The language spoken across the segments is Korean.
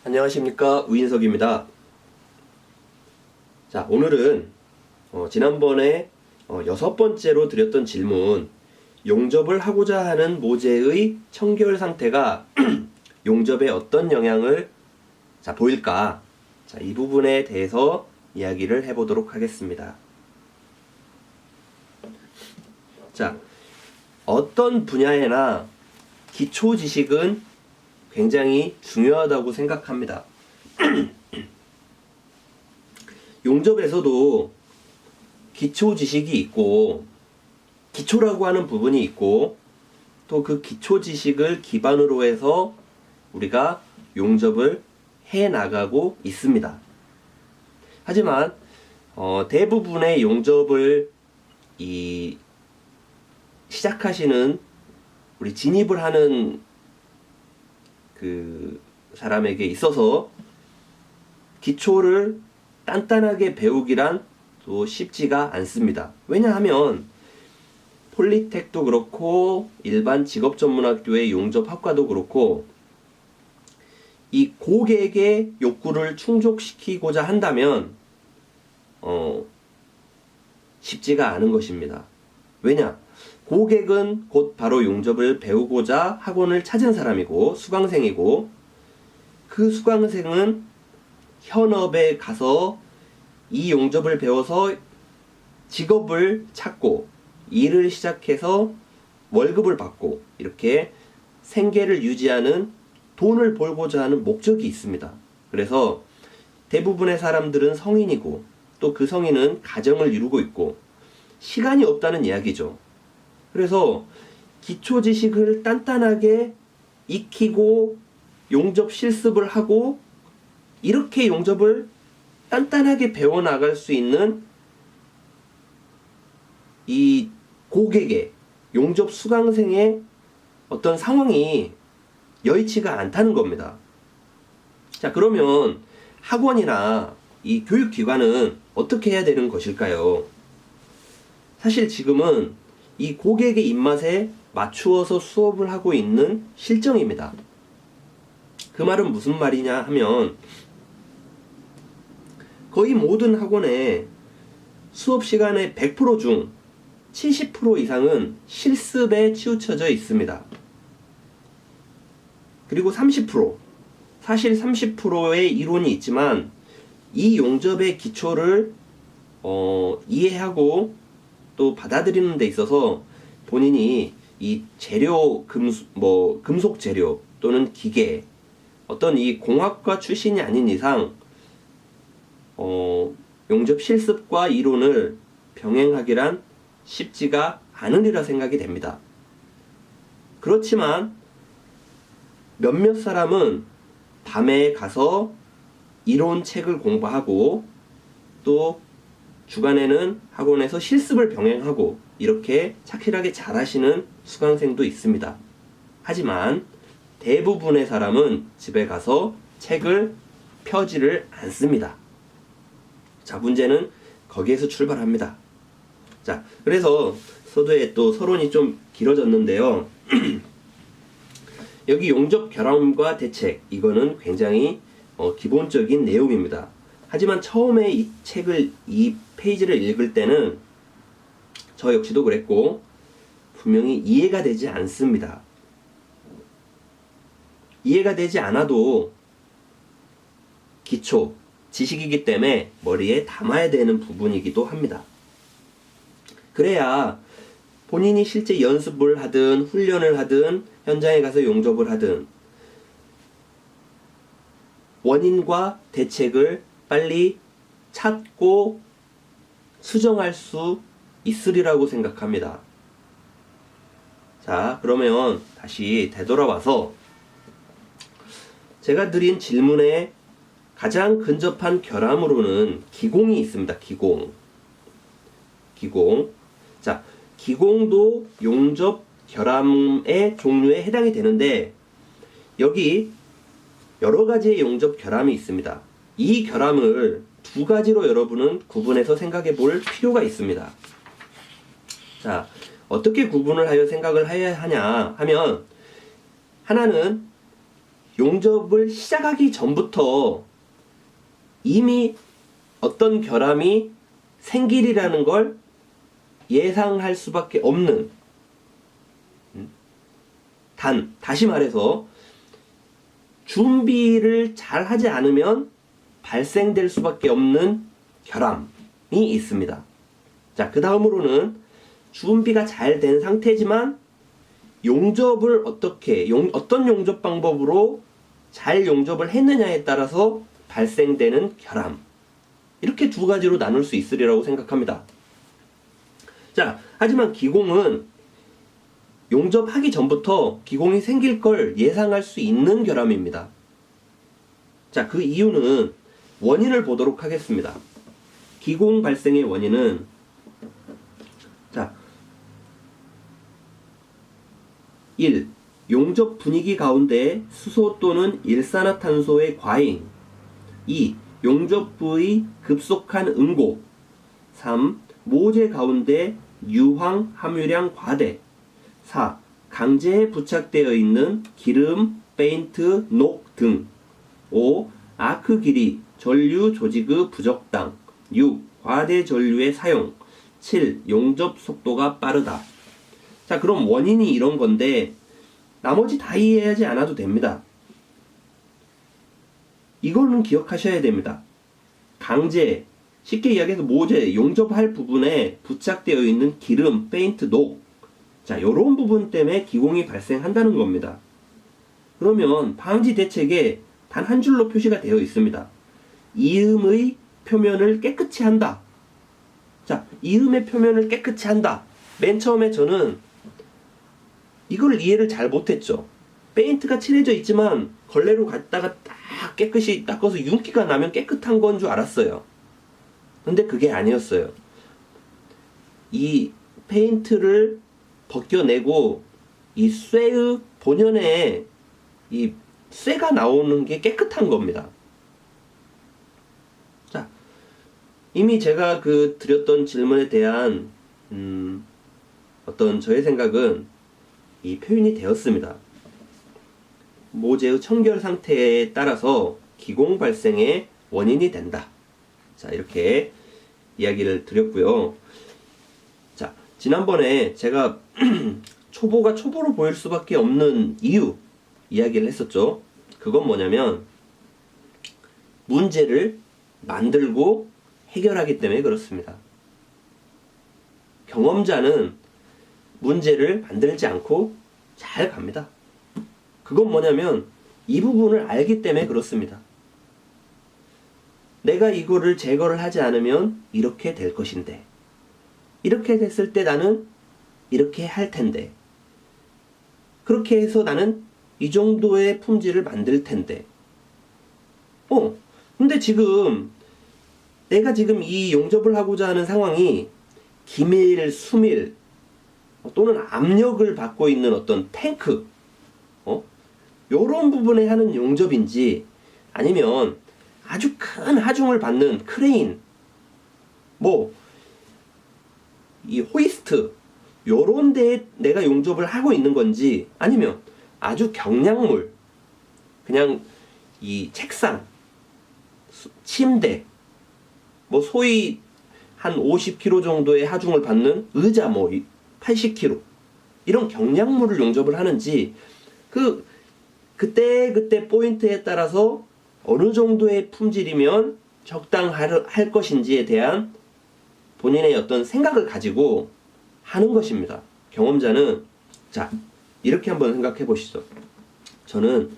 안녕하십니까, 우인석입니다. 자, 오늘은 지난번에 6번째로 드렸던 질문, 용접을 하고자 하는 모재의 청결 상태가 용접에 어떤 영향을 보일까? 자, 이 부분에 대해서 이야기를 해보도록 하겠습니다. 자, 어떤 분야에나 기초 지식은 굉장히 중요하다고 생각합니다. 용접에서도 기초 지식이 있고, 기초라고 하는 부분이 있고, 또 그 기초 지식을 기반으로 해서 우리가 용접을 해 나가고 있습니다. 하지만 대부분의 용접을 시작하시는, 우리 진입을 하는 그 사람에게 있어서 기초를 단단하게 배우기란 또 쉽지가 않습니다. 왜냐하면 폴리텍도 그렇고 일반 직업전문학교의 용접학과도 그렇고 이 고객의 욕구를 충족시키고자 한다면 쉽지가 않은 것입니다. 왜냐? 고객은 곧 바로 용접을 배우고자 학원을 찾은 사람이고 수강생이고, 그 수강생은 현업에 가서 이 용접을 배워서 직업을 찾고 일을 시작해서 월급을 받고 이렇게 생계를 유지하는, 돈을 벌고자 하는 목적이 있습니다. 그래서 대부분의 사람들은 성인이고 또 그 성인은 가정을 이루고 있고 시간이 없다는 이야기죠. 그래서 기초 지식을 단단하게 익히고 용접 실습을 하고 이렇게 용접을 단단하게 배워나갈 수 있는 이 고객의, 용접 수강생의 어떤 상황이 여의치가 않다는 겁니다. 자, 그러면 학원이나 이 교육기관은 어떻게 해야 되는 것일까요? 사실 지금은 이 고객의 입맛에 맞추어서 수업을 하고 있는 실정입니다. 그 말은 무슨 말이냐 하면, 거의 모든 학원의 수업 시간의 100% 중 70% 이상은 실습에 치우쳐져 있습니다. 그리고 30%, 사실 30%의 이론이 있지만 이 용접의 기초를 이해하고 또 받아들이는 데 있어서 본인이 이 재료, 금속 재료 또는 기계, 어떤 이 공학과 출신이 아닌 이상 용접 실습과 이론을 병행하기란 쉽지가 않으리라 생각이 됩니다. 그렇지만 몇몇 사람은 밤에 가서 이론 책을 공부하고 또 주간에는 학원에서 실습을 병행하고 이렇게 착실하게 잘하시는 수강생도 있습니다. 하지만 대부분의 사람은 집에 가서 책을 펴지를 않습니다. 자, 문제는 거기에서 출발합니다. 자, 그래서 서두에 또 서론이 좀 길어졌는데요. 여기 용접 결함과 대책, 이거는 굉장히 기본적인 내용입니다. 하지만 처음에 이 책을, 이 페이지를 읽을 때는 저 역시도 그랬고 분명히 이해가 되지 않습니다. 이해가 되지 않아도 기초 지식이기 때문에 머리에 담아야 되는 부분이기도 합니다. 그래야 본인이 실제 연습을 하든 훈련을 하든 현장에 가서 용접을 하든 원인과 대책을 빨리 찾고 수정할 수 있으리라고 생각합니다. 자, 그러면 다시 되돌아와서 제가 드린 질문에 가장 근접한 결함으로는 기공이 있습니다. 기공. 자, 기공도 용접 결함의 종류에 해당이 되는데, 여기 여러 가지의 용접 결함이 있습니다. 이 결함을 두 가지로 여러분은 구분해서 생각해 볼 필요가 있습니다. 자, 어떻게 구분을 하여 생각을 해야 하냐 하면, 하나는 용접을 시작하기 전부터 이미 어떤 결함이 생길이라는 걸 예상할 수밖에 없는, 다시 말해서 준비를 잘 하지 않으면 발생될 수밖에 없는 결함이 있습니다. 자, 그 다음으로는 준비가 잘 된 상태지만 용접을 어떤 용접 방법으로 잘 용접을 했느냐에 따라서 발생되는 결함. 이렇게 두 가지로 나눌 수 있으리라고 생각합니다. 자, 하지만 기공은 용접하기 전부터 기공이 생길 걸 예상할 수 있는 결함입니다. 자, 그 이유는 원인을 보도록 하겠습니다. 기공 발생의 원인은, 자, 1. 용접 분위기 가운데 수소 또는 일산화탄소의 과잉. 2. 용접 부의 급속한 응고. 3. 모재 가운데 유황 함유량 과대. 4. 강제에 부착되어 있는 기름, 페인트, 녹 등. 5. 아크 길이, 전류 조직의 부적당. 6. 과대 전류의 사용. 7. 용접 속도가 빠르다. 자, 그럼 원인이 이런 건데 나머지 다 이해하지 않아도 됩니다. 이거는 기억하셔야 됩니다. 강제, 쉽게 이야기해서 모재, 용접할 부분에 부착되어 있는 기름, 페인트, 녹. 자, 요런 부분 때문에 기공이 발생한다는 겁니다. 그러면 방지 대책에 단 한 줄로 표시가 되어 있습니다. 이음의 표면을 깨끗이 한다. 자, 이음의 표면을 깨끗이 한다. 맨 처음에 저는 이걸 이해를 잘 못했죠. 페인트가 칠해져 있지만 걸레로 갖다가 딱 깨끗이 닦아서 윤기가 나면 깨끗한 건 줄 알았어요. 근데 그게 아니었어요. 이 페인트를 벗겨내고 이 쇠의 본연의 이 쇠가 나오는 게 깨끗한 겁니다. 자, 이미 제가 드렸던 질문에 대한 어떤 저의 생각은 이 표현이 되었습니다. 모재의 청결 상태에 따라서 기공 발생의 원인이 된다. 자, 이렇게 이야기를 드렸고요. 자, 지난번에 제가 초보가 초보로 보일 수밖에 없는 이유 이야기를 했었죠. 그건 뭐냐면 문제를 만들고 해결하기 때문에 그렇습니다. 경험자는 문제를 만들지 않고 잘 갑니다. 그건 뭐냐면 이 부분을 알기 때문에 그렇습니다. 내가 이거를 제거를 하지 않으면 이렇게 될 것인데, 이렇게 됐을 때 나는 이렇게 할 텐데, 그렇게 해서 나는 이 정도의 품질을 만들 텐데, 근데 지금 내가 지금 이 용접을 하고자 하는 상황이 기밀, 수밀 또는 압력을 받고 있는 어떤 탱크, 요런 부분에 하는 용접인지, 아니면 아주 큰 하중을 받는 크레인, 이 호이스트, 요런 데에 내가 용접을 하고 있는 건지, 아니면 아주 경량물, 그냥 이 책상, 침대, 소위 한 50kg 정도의 하중을 받는 의자 80kg, 이런 경량물을 용접을 하는지, 그때 포인트에 따라서 어느 정도의 품질이면 적당할 것인지에 대한 본인의 어떤 생각을 가지고 하는 것입니다. 경험자는, 자, 이렇게 한번 생각해 보시죠. 저는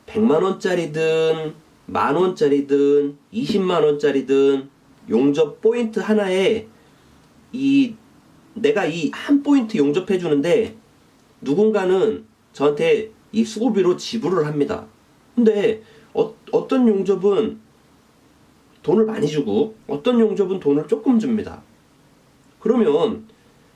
100만원짜리든 10,000원짜리든 200,000원짜리든 용접 포인트 하나에 내가 이 한 포인트 용접해 주는데 누군가는 저한테 이 수고비로 지불을 합니다. 근데 어떤 용접은 돈을 많이 주고 어떤 용접은 돈을 조금 줍니다. 그러면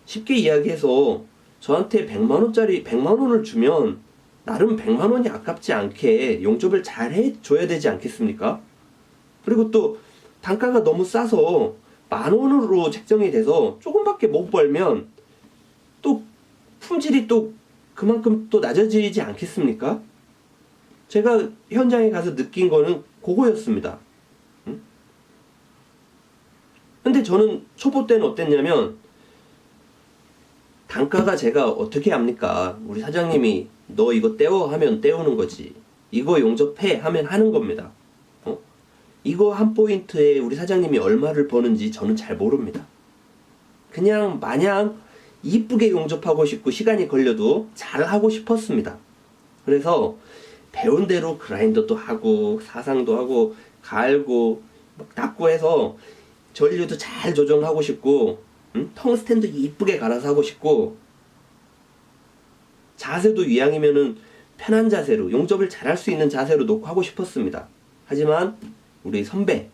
쉽게 이야기해서 저한테 100만원을 주면 나름 100만원이 아깝지 않게 용접을 잘 해줘야 되지 않겠습니까? 그리고 또 단가가 너무 싸서 10,000원으로 책정이 돼서 조금밖에 못 벌면 또 품질이 또 그만큼 또 낮아지지 않겠습니까? 제가 현장에 가서 느낀 거는 그거였습니다. 근데 저는 초보 때는 어땠냐면, 단가가 제가 어떻게 합니까? 우리 사장님이 너 이거 떼워 하면 떼우는 거지, 이거 용접해 하면 하는 겁니다. 이거 한 포인트에 우리 사장님이 얼마를 버는지 저는 잘 모릅니다. 그냥 마냥 이쁘게 용접하고 싶고 시간이 걸려도 잘 하고 싶었습니다. 그래서 배운 대로 그라인더도 하고 사상도 하고 갈고 막 닦고 해서 전류도 잘 조정하고 싶고, 텅스텐도 이쁘게 갈아서 하고 싶고, 자세도 이왕이면은 편한 자세로, 용접을 잘할 수 있는 자세로 놓고 하고 싶었습니다. 하지만 우리 선배,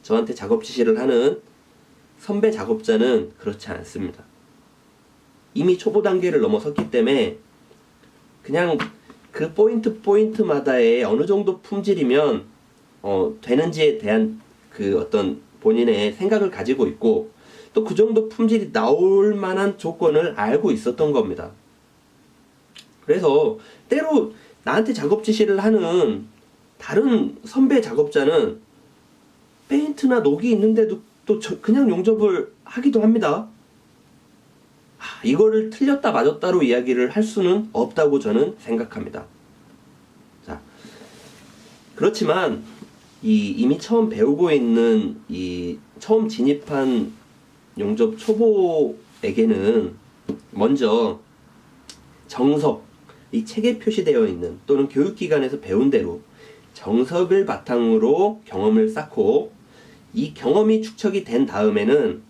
저한테 작업 지시를 하는 선배 작업자는 그렇지 않습니다. 이미 초보 단계를 넘어섰기 때문에 그냥 그 포인트마다의 어느 정도 품질이면 되는지에 대한 그 어떤 본인의 생각을 가지고 있고, 또 그 정도 품질이 나올 만한 조건을 알고 있었던 겁니다. 그래서 때로 나한테 작업 지시를 하는 다른 선배 작업자는 페인트나 녹이 있는데도 또 그냥 용접을 하기도 합니다. 이거를 틀렸다 맞았다로 이야기를 할 수는 없다고 저는 생각합니다. 자, 그렇지만 이미 처음 배우고 있는 처음 진입한 용접 초보에게는 먼저 정석, 이 책에 표시되어 있는 또는 교육기관에서 배운 대로 정석을 바탕으로 경험을 쌓고, 이 경험이 축적이 된 다음에는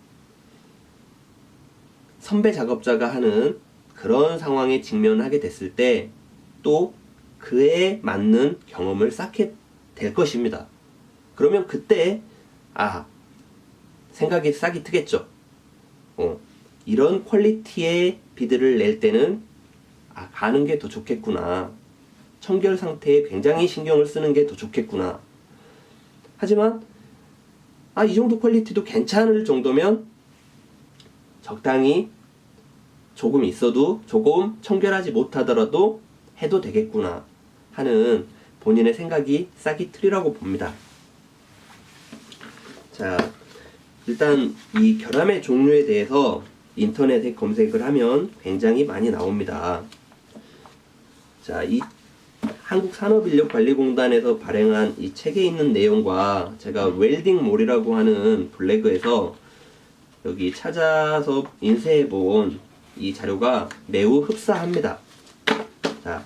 선배 작업자가 하는 그런 상황에 직면하게 됐을 때 또 그에 맞는 경험을 쌓게 될 것입니다. 그러면 그때 생각이 싹이 트겠죠. 이런 퀄리티의 비드를 낼 때는 가는 게 더 좋겠구나, 청결 상태에 굉장히 신경을 쓰는 게 더 좋겠구나. 하지만 이 정도 퀄리티도 괜찮을 정도면 적당히 조금 있어도, 조금 청결하지 못하더라도 해도 되겠구나 하는 본인의 생각이 싹이 트리라고 봅니다. 자, 일단 이 결함의 종류에 대해서 인터넷에 검색을 하면 굉장히 많이 나옵니다. 자, 이 한국산업인력관리공단에서 발행한 이 책에 있는 내용과 제가 웰딩몰이라고 하는 블로그에서 여기 찾아서 인쇄해 본 이 자료가 매우 흡사합니다. 자,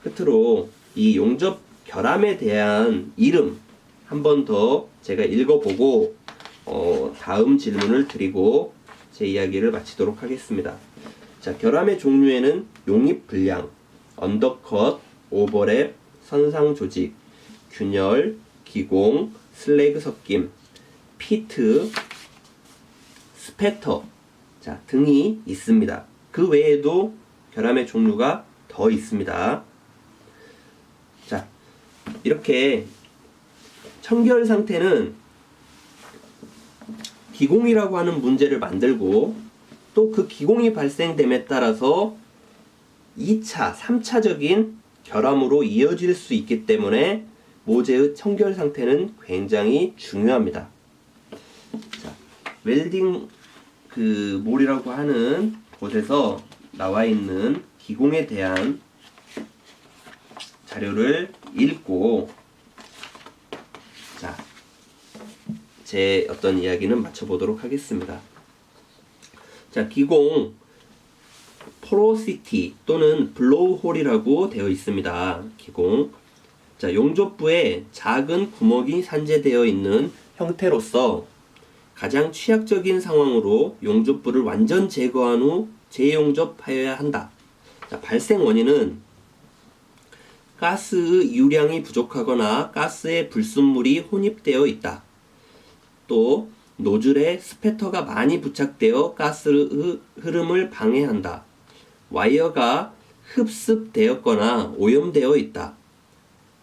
끝으로 이 용접 결함에 대한 이름 한 번 더 제가 읽어보고 다음 질문을 드리고 제 이야기를 마치도록 하겠습니다. 자, 결함의 종류에는 용입 불량, 언더컷, 오버랩, 선상 조직, 균열, 기공, 슬래그 섞임, 피트, 스패터 등이 있습니다. 그 외에도 결함의 종류가 더 있습니다. 자, 이렇게 청결 상태는 기공이라고 하는 문제를 만들고, 또 그 기공이 발생됨에 따라서 2차, 3차적인 결함으로 이어질 수 있기 때문에 모재의 청결 상태는 굉장히 중요합니다. 자, 웰딩 몰이라고 하는 곳에서 나와 있는 기공에 대한 자료를 읽고 제 어떤 이야기는 마쳐보도록 하겠습니다. 자, 기공 포로시티 또는 블로우홀이라고 되어 있습니다. 기공. 자, 용접부에 작은 구멍이 산재되어 있는 형태로서 가장 취약적인 상황으로 용접부를 완전 제거한 후 재용접하여야 한다. 자, 발생 원인은 가스의 유량이 부족하거나 가스에 불순물이 혼입되어 있다. 또 노즐에 스패터가 많이 부착되어 가스의 흐름을 방해한다. 와이어가 흡습되었거나 오염되어 있다.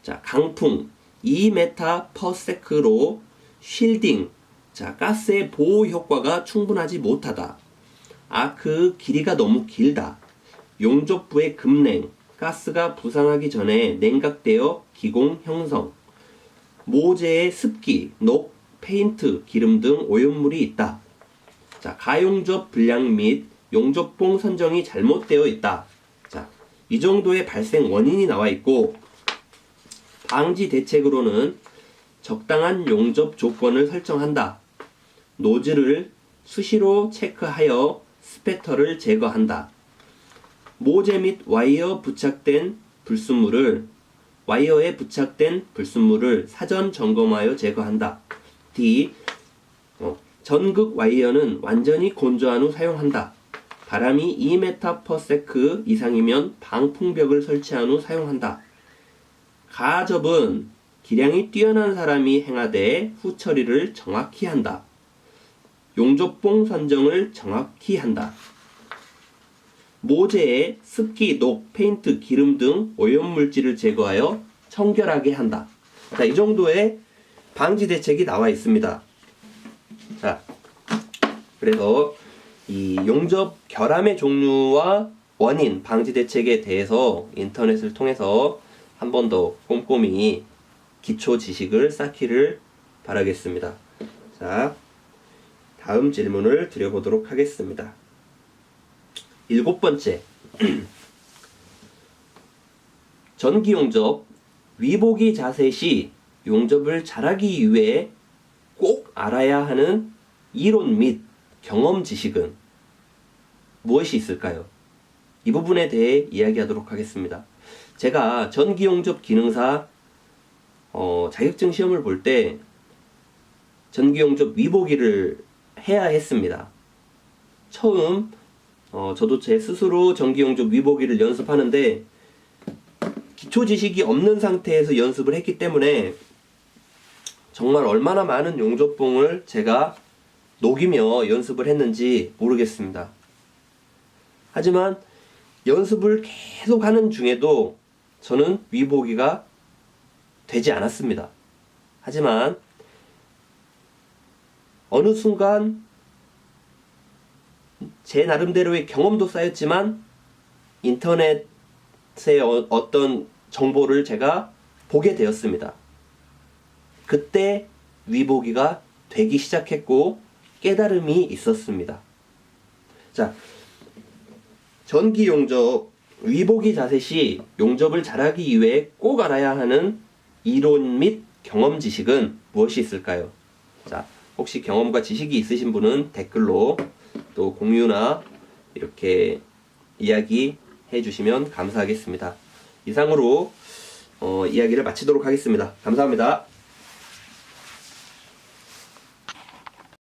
자, 강풍 2m/s로 쉴딩, 자, 가스의 보호 효과가 충분하지 못하다. 그 길이가 너무 길다. 용접부의 급냉, 가스가 부상하기 전에 냉각되어 기공 형성. 모재에 습기, 녹, 페인트, 기름 등 오염물이 있다. 자, 가용접 분량 및 용접봉 선정이 잘못되어 있다. 자, 이 정도의 발생 원인이 나와 있고, 방지 대책으로는 적당한 용접 조건을 설정한다. 노즐을 수시로 체크하여 스패터를 제거한다. 모재 및 와이어에 부착된 불순물을 사전 점검하여 제거한다. D. 전극 와이어는 완전히 건조한 후 사용한다. 바람이 2m/s 이상이면 방풍벽을 설치한 후 사용한다. 가접은 기량이 뛰어난 사람이 행하되 후 처리를 정확히 한다. 용접봉 선정을 정확히 한다. 모재에 습기, 녹, 페인트, 기름 등 오염물질을 제거하여 청결하게 한다. 자, 이 정도의 방지 대책이 나와 있습니다. 자, 그래서 이 용접 결함의 종류와 원인, 방지 대책에 대해서 인터넷을 통해서 한 번 더 꼼꼼히 기초 지식을 쌓기를 바라겠습니다. 자, 다음 질문을 드려보도록 하겠습니다. 7번째. 전기 용접 위보기 자세 시 용접을 잘하기 위해 꼭 알아야 하는 이론 및 경험 지식은 무엇이 있을까요? 이 부분에 대해 이야기하도록 하겠습니다. 제가 전기 용접 기능사 자격증 시험을 볼 때 전기 용접 위보기를 해야 했습니다. 처음 저도 제 스스로 전기 용접 위보기를 연습하는데 기초 지식이 없는 상태에서 연습을 했기 때문에 정말 얼마나 많은 용접봉을 제가 녹이며 연습을 했는지 모르겠습니다. 하지만 연습을 계속 하는 중에도 저는 위보기가 되지 않았습니다. 하지만 어느 순간 제 나름대로의 경험도 쌓였지만 인터넷에 어떤 정보를 제가 보게 되었습니다. 그때 위보기가 되기 시작했고 깨달음이 있었습니다. 자, 전기 용접 위보기 자세 시 용접을 잘하기 위해 꼭 알아야 하는 이론 및 경험 지식은 무엇이 있을까요? 자, 혹시 경험과 지식이 있으신 분은 댓글로 또 공유나 이렇게 이야기해 주시면 감사하겠습니다. 이상으로 이야기를 마치도록 하겠습니다. 감사합니다.